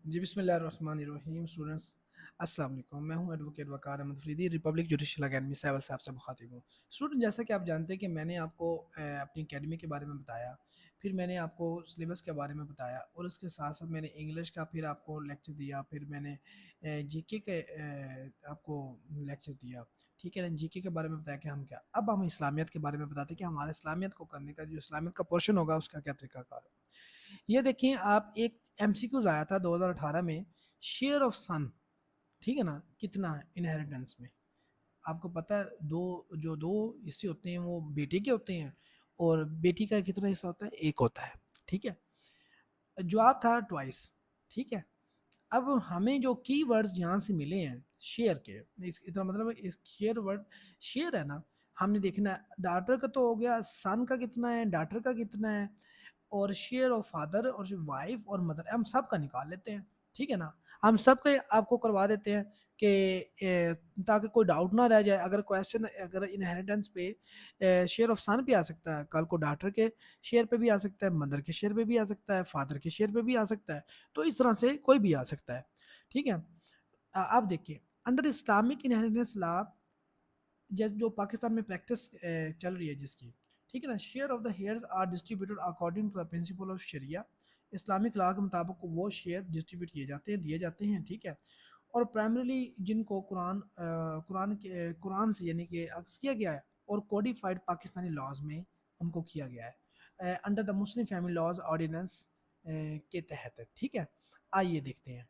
जी बिस्मिल्लाहिर्रहमानिर्रहीम। स्टूडेंट्स अस्सलाम वालेकुम। मैं हूं advocate Waqar Ahmad Faridi, republic judicial academy सैवल साहब से मुखातिब हूं। स्टूडेंट, जैसा कि आप जानते हैं कि मैंने आपको अपनी अकेडमी के बारे में बताया, फिर मैंने आपको सिलेबस के बारे में बताया और उसके साथ साथ मैंने इंग्लिश का फिर आपको लेक्चर दिया, फिर मैंने जीके के आपको लेक्चर दिया। ठीक है ना, जीके के बारे में बताया कि हम क्या, अब हम इस्लामियत के बारे में बताते हैं कि हमारे इस्लामियत को करने का जो इस्लामियत का पोर्शन होगा उसका क्या तरीकाकार होगा। ये देखिए, आप एक एमसीक्यूज आया था 2018 में, शेयर ऑफ सन, ठीक है ना, कितना है इनहेरिटेंस में। आपको पता है दो हिस्से होते हैं वो बेटे के होते हैं, और बेटी का कितना हिस्सा होता है, एक होता है। ठीक है, जवाब था ट्वाइस। ठीक है, अब हमें जो की वर्ड्स यहाँ से मिले हैं शेयर के, इसका मतलब इस शेयर वर्ड, शेयर है ना, हमने देखना है डाटर का तो हो गया, सन का कितना है, डाटर का कितना है, और शेयर ऑफ फादर और वाइफ और मदर, हम सब का निकाल लेते हैं। ठीक है ना, हम सब के आपको करवा देते हैं कि ताकि कोई डाउट ना रह जाए। अगर क्वेश्चन अगर इनहेरिटेंस पे शेयर ऑफ सन पे आ सकता है, कल को डॉटर के शेयर पे भी आ सकता है, मदर के शेयर पे भी आ सकता है, फादर के शेयर पे भी आ सकता है। तो इस तरह से कोई भी आ सकता है। ठीक है, आप देखिए, अंडर इस्लामिक इनहेरिटेंस लॉ, जो पाकिस्तान में प्रैक्टिस चल रही है जिसकी, ठीक है ना, share of the heirs are distributed according to the principle of sharia. Islamic law के मुताबिक वो शेयर डिस्ट्रीब्यूट किए जाते हैं, दिए जाते हैं। ठीक है, और प्राइमरीली जिनको कुरान से यानी कि अक्स किया गया है, और कोडिफाइड पाकिस्तानी लॉज में उनको किया गया है under the Muslim family laws ordinance के तहत। ठीक है, आइए देखते हैं।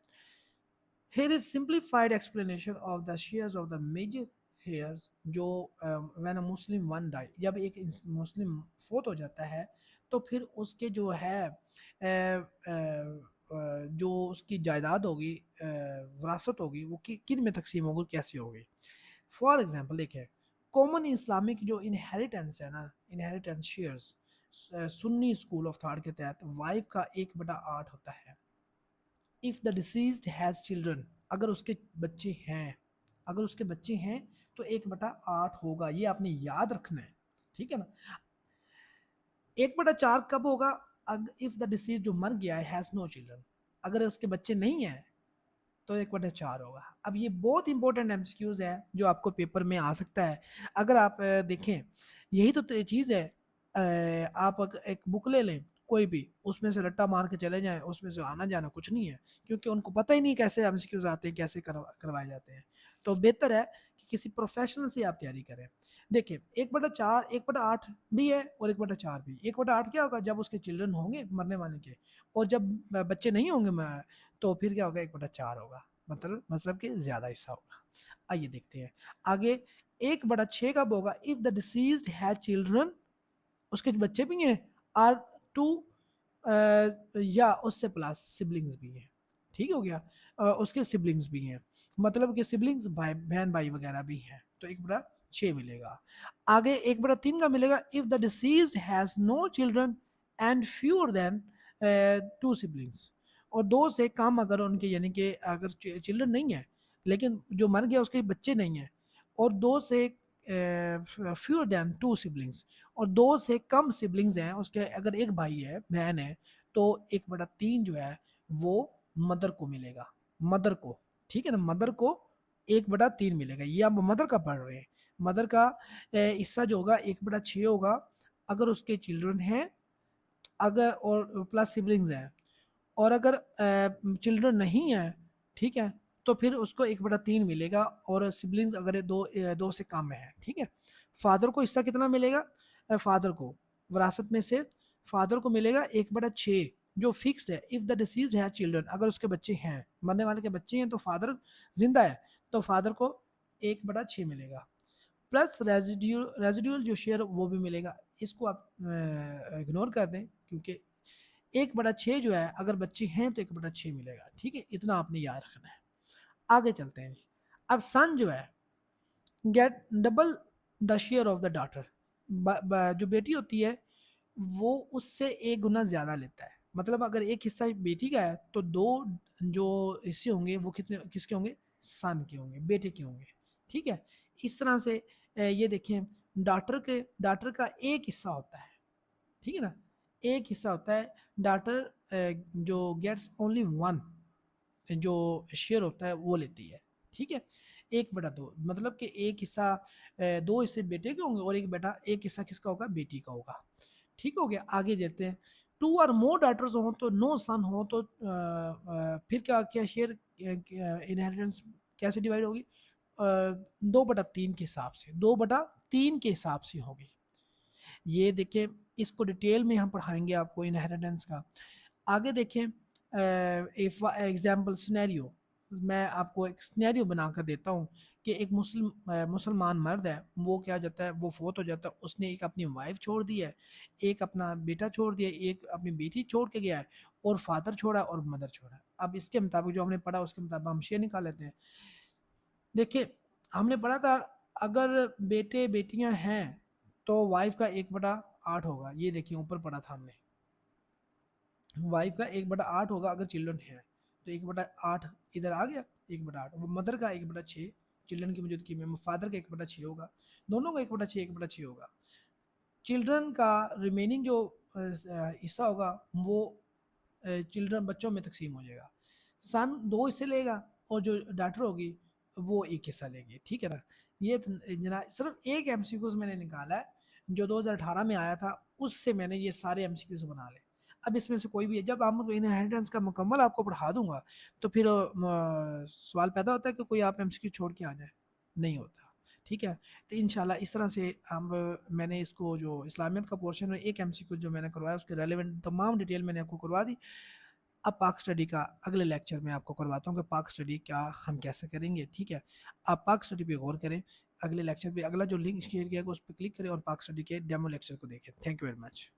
Here is simplified explanation of the shares of the major hairs जो when a Muslim one die, जब एक मुस्लिम फोत हो जाता है तो फिर उसके जो है जो उसकी जायदाद होगी, विरासत होगी, वो किन में तकसीम होगी, कैसी होगी। फॉर एग्जांपल देखिए, कॉमन इस्लामिक जो इनहेरिटेंस है ना, inheritance shares Sunni school of thought के तहत वाइफ का 1/8 होता है। If the deceased has children, अगर उसके बच्चे हैं, अगर उसके बच्चे हैं तो 1/8 होगा, ये आपने याद रखना है। ठीक है ना, 1/4 कब होगा, इफ़ द डिसीज जो मर गया है हैज़ नो चिल्ड्रन, अगर उसके बच्चे नहीं हैं तो 1/4 होगा। अब ये बहुत इंपॉर्टेंट एमसीक्यूज है जो आपको पेपर में आ सकता है। अगर आप देखें, यही तो चीज़ है। आप एक बुक ले लें कोई भी, उसमें से रट्टा मार के चले जाएं, उसमें से आना जाना कुछ नहीं है, क्योंकि उनको पता ही नहीं कैसे एमसीक्यूज आते हैं, कैसे करवाए जाते हैं। तो बेहतर है कि किसी प्रोफेशनल से आप तैयारी करें। देखिए, 1/4, 1/8 भी है और 1/4 भी। 1/8 क्या होगा, जब उसके चिल्ड्रन होंगे मरने वाले के, और जब बच्चे नहीं होंगे तो फिर क्या होगा, 1/4 होगा, मतलब कि ज्यादा हिस्सा होगा। आइए देखते हैं आगे। 1/6 कब होगा, if the deceased has children, उसके बच्चे भी हैं, आर टू या उससे प्लस सिबलिंग्स भी हैं। ठीक हो गया, उसके सिबलिंग्स भी हैं, मतलब कि सिबलिंग्स भाई बहन भाई वगैरह भी हैं, तो 1/6 मिलेगा। आगे 1/3 का मिलेगा, if the deceased has no children and fewer than 2 siblings, और दो से कम अगर उनके, यानी कि अगर चिल्ड्रन नहीं है लेकिन जो मर गया उसके बच्चे नहीं हैं, और दो से फ्यूअर देन 2 सिबलिंग्स, और दो से कम सिबलिंग्स हैं उसके, अगर एक भाई है बहन है, तो 1/3 जो है वो मदर को मिलेगा, मदर को। ठीक है ना, मदर को 1/3 मिलेगा। ये आप मदर का पढ़ रहे हैं, मदर का हिस्सा जो होगा 1/6 होगा अगर उसके चिल्ड्रन हैं, अगर और प्लस सिबलिंग्स हैं, और अगर चिल्ड्रन नहीं है, ठीक है, तो फिर उसको 1/3 मिलेगा, और सिबलिंग्स अगर दो से कम है। ठीक है, फादर को हिस्सा कितना मिलेगा, फादर को विरासत में से फादर को मिलेगा 1/6 जो फिक्स्ड है। इफ द डिसीज है चिल्ड्रन, अगर उसके बच्चे हैं, मरने वाले के बच्चे हैं तो फादर जिंदा है, तो फादर को 1/6 मिलेगा, प्लस रेजिड्यूल जो शेयर वो भी मिलेगा। इसको आप इग्नोर कर दें, क्योंकि 1/6 जो है अगर बच्चे हैं तो 1/6 मिलेगा। ठीक है, इतना आपने याद रखना है। आगे चलते हैं जी। अब सन जो है get double the share of the daughter, जो बेटी होती है वो उससे 1 गुना ज्यादा लेता है। मतलब अगर एक हिस्सा बेटी का है तो दो जो हिस्से होंगे वो कितने किसके होंगे, सन के होंगे, बेटे के होंगे। ठीक है, इस तरह से ये देखें, डॉटर का एक हिस्सा होता है। ठीक है ना, एक हिस्सा होता है, डॉटर जो गेट्स ओनली वन, जो शेयर होता है वो लेती है, ठीक है। 1/2, मतलब कि एक हिस्सा, दो हिस्से बेटे के होंगे और एक हिस्सा किसका होगा, बेटी का होगा। ठीक हो गया, आगे देते हैं। 2 और more daughters हो तो, नो सन हो तो फिर क्या क्या शेयर, इनहेरिटेंस कैसे डिवाइड होगी, 2/3 के हिसाब से, 2/3 के हिसाब से होगी। ये देखिए, इसको डिटेल में हम पढ़ाएंगे आपको इनहेरिटेंस का। आगे देखें, एग्जाम्पल सिनेरियो, मैं आपको एक सिनेरियो बनाकर देता हूँ कि एक मुसलमान मर्द है, वो क्या जाता है, वो फोत हो जाता है, उसने एक अपनी वाइफ छोड़ दी है, एक अपना बेटा छोड़ दिया, एक अपनी बेटी छोड़ के गया है, और फादर छोड़ा और मदर छोड़ा है। अब इसके मुताबिक जो हमने पढ़ा उसके मुताबिक हम शेयर निकाल लेते हैं। देखिए, हमने पढ़ा था, अगर बेटे बेटियां हैं तो वाइफ का 1/8 होगा। ये देखिए ऊपर पढ़ा था हमने, वाइफ का 1/8 होगा अगर चिल्ड्रन है, तो 1/8 इधर आ गया, 1/8। मदर का 1/6, चिल्ड्रन की मौजूदगी में फादर का 1/6 होगा, दोनों का 1/6 होगा। चिल्ड्रन का रिमेनिंग जो हिस्सा होगा वो चिल्ड्रन बच्चों में तकसीम हो जाएगा। सन 2 हिस्से लेगा और जो डॉटर होगी वो 1 हिस्सा लेगी, ठीक है ना। ये जना सिर्फ एक एमसीक्यूज मैंने निकाला है जो 2018 में आया था, उससे मैंने ये सारे एमसीक्यूज बना ले। अब इसमें से कोई भी है, जब आप इनहेरिटेंस का मुकम्मल आपको पढ़ा दूंगा तो फिर सवाल पैदा होता है कि कोई आप एमसीक्यू छोड़ के आ जाए, नहीं होता, ठीक है। तो इंशाल्लाह इस तरह से हम, मैंने इसको जो इस्लामियत का पोर्शन है, एक एमसीक्यू जो मैंने करवाया उसके रेलेवेंट तमाम डिटेल मैंने आपको करवा दी। अब पाक स्टडी का अगले लेक्चर में आपको करवाता हूँ कि पाक स्टडी क्या हम कैसे करेंगे, ठीक है। आप पाक स्टडी पे गौर करें, अगले लेक्चर पे अगला जो लिंक शेयर किया उस पर क्लिक करें और पाक स्टडी के डेमो लेक्चर को देखें। Thank you very much.